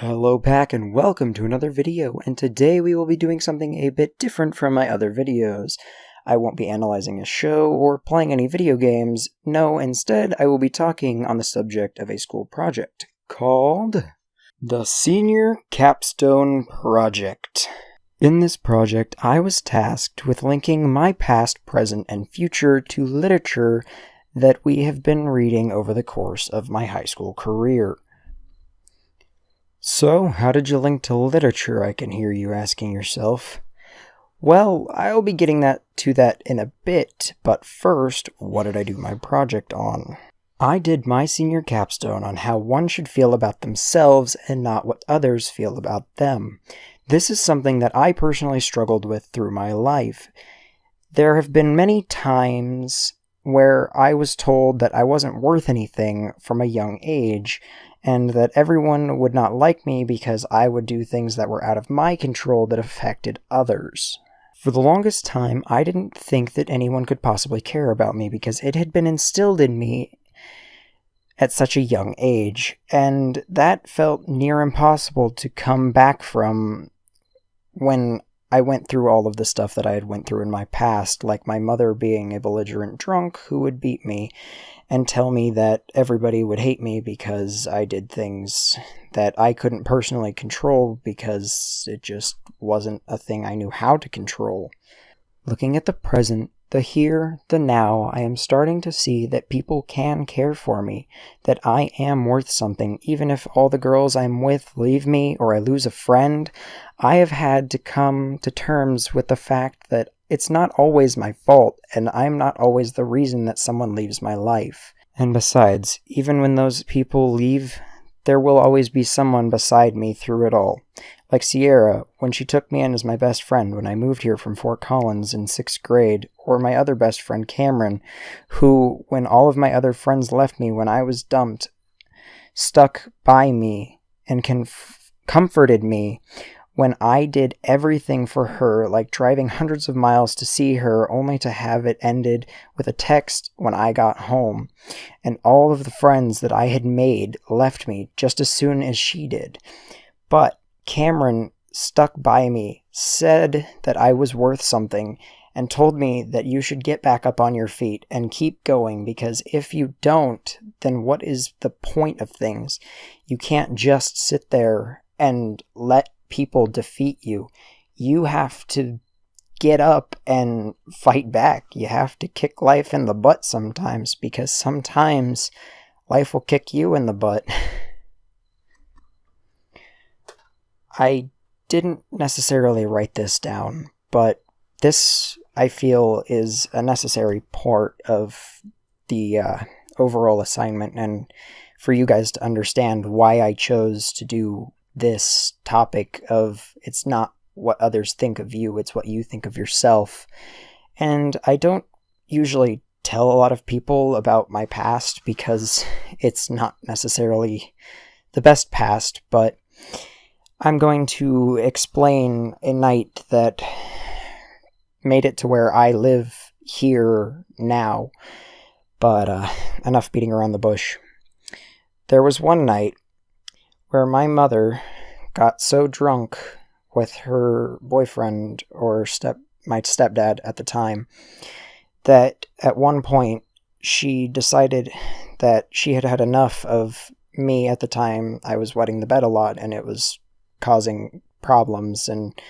Hello Pack and welcome to another video, and today we will be doing something a bit different from my other videos. I won't be analyzing a show or playing any video games. No, instead I will be talking on the subject of a school project called the Senior Capstone Project. In this project, I was tasked with linking my past, present, and future to literature that we have been reading over the course of my high school career. So, how did you link to literature, I can hear you asking yourself? Well, I'll be getting to that in a bit, but first, what did I do my project on? I did my senior capstone on how one should feel about themselves and not what others feel about them. This is something that I personally struggled with through my life. There have been many times where I was told that I wasn't worth anything from a young age, and that everyone would not like me because I would do things that were out of my control that affected others. For the longest time, I didn't think that anyone could possibly care about me because it had been instilled in me at such a young age, and that felt near impossible to come back from when I went through all of the stuff that I had went through in my past, like my mother being a belligerent drunk who would beat me and tell me that everybody would hate me because I did things that I couldn't personally control because it just wasn't a thing I knew how to control. Looking at the present, the here, the now, I am starting to see that people can care for me, that I am worth something, even if all the girls I'm with leave me or I lose a friend. I have had to come to terms with the fact that it's not always my fault, and I'm not always the reason that someone leaves my life. And besides, even when those people leave, there will always be someone beside me through it all. Like Sierra, when she took me in as my best friend when I moved here from Fort Collins in 6th grade, or my other best friend Cameron, who, when all of my other friends left me when I was dumped, stuck by me and comforted me when I did everything for her, like driving hundreds of miles to see her only to have it ended with a text when I got home. And all of the friends that I had made left me just as soon as she did. But Cameron stuck by me, said that I was worth something, and told me that you should get back up on your feet and keep going, because if you don't, then what is the point of things? You can't just sit there and let people defeat you. You have to get up and fight back. You have to kick life in the butt sometimes, because sometimes life will kick you in the butt. I didn't necessarily write this down, but this, I feel, is a necessary part of the overall assignment, and for you guys to understand why I chose to do this topic of it's not what others think of you, it's what you think of yourself. And I don't usually tell a lot of people about my past because it's not necessarily the best past, but I'm going to explain a night that made it to where I live here now. But enough beating around the bush. There was one night where my mother got so drunk with her boyfriend, or my stepdad at the time, that at one point she decided that she had had enough of me. At the time, I was wetting the bed a lot, and it was causing problems, and,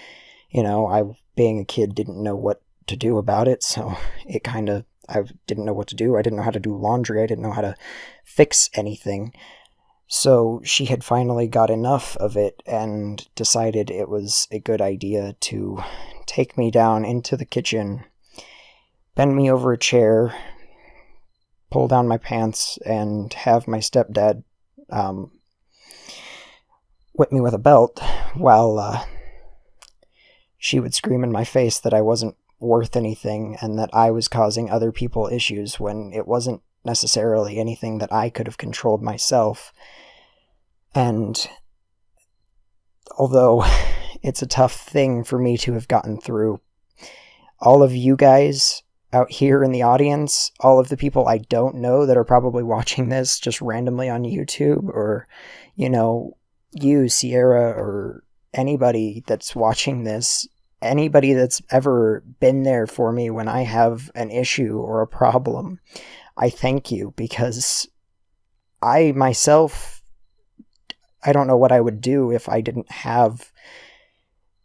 I, being a kid, didn't know what to do about it, so I didn't know what to do. I didn't know how to do laundry. I didn't know how to fix anything. So she had finally got enough of it and decided it was a good idea to take me down into the kitchen, bend me over a chair, pull down my pants, and have my stepdad whip me with a belt while she would scream in my face that I wasn't worth anything and that I was causing other people issues when it wasn't necessarily anything that I could have controlled myself. And although it's a tough thing for me to have gotten through, all of you guys out here in the audience, all of the people I don't know that are probably watching this just randomly on YouTube, or, you, Sierra, or anybody that's watching this, anybody that's ever been there for me when I have an issue or a problem, I thank you, because I myself, I don't know what I would do if I didn't have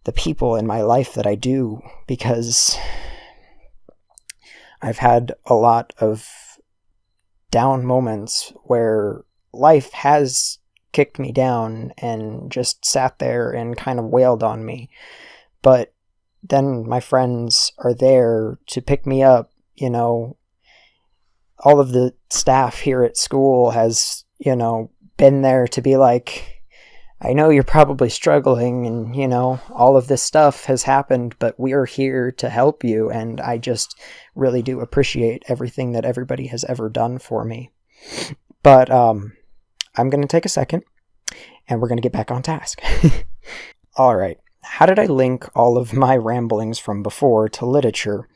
the people in my life that I do, because I've had a lot of down moments where life has kicked me down and just sat there and kind of wailed on me. But then my friends are there to pick me up. You know, all of the staff here at school has, been there to be like, I know you're probably struggling and, all of this stuff has happened, but we are here to help you. And I just really do appreciate everything that everybody has ever done for me. But I'm going to take a second and we're going to get back on task. All right. How did I link all of my ramblings from before to literature?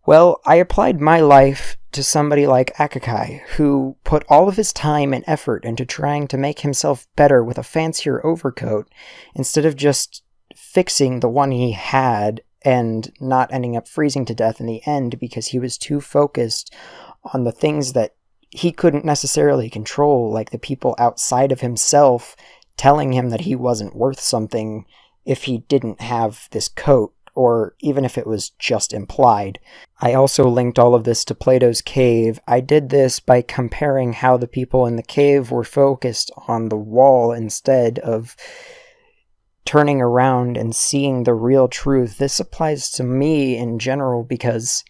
Well, I applied my life to somebody like Akakai, who put all of his time and effort into trying to make himself better with a fancier overcoat, instead of just fixing the one he had and not ending up freezing to death in the end because he was too focused on the things that he couldn't necessarily control, like the people outside of himself telling him that he wasn't worth something if he didn't have this coat, or even if it was just implied. I also linked all of this to Plato's cave. I did this by comparing how the people in the cave were focused on the wall instead of turning around and seeing the real truth. This applies to me in general because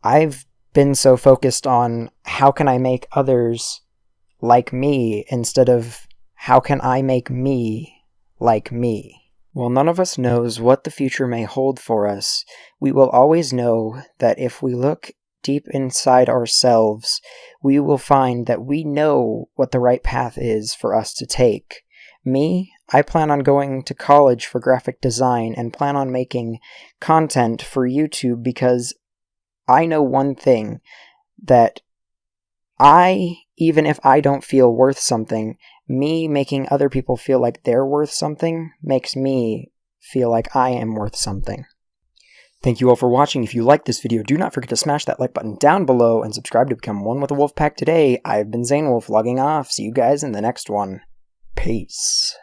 I've been so focused on how can I make others like me instead of how can I make me like me. While none of us knows what the future may hold for us, we will always know that if we look deep inside ourselves, we will find that we know what the right path is for us to take. Me, I plan on going to college for graphic design and plan on making content for YouTube because I know one thing, that even if I don't feel worth something, me making other people feel like they're worth something makes me feel like I am worth something. Thank you all for watching. If you liked this video, do not forget to smash that like button down below and subscribe to become one with the Wolf Pack today. I've been Zane Wolf logging off. See you guys in the next one. Peace.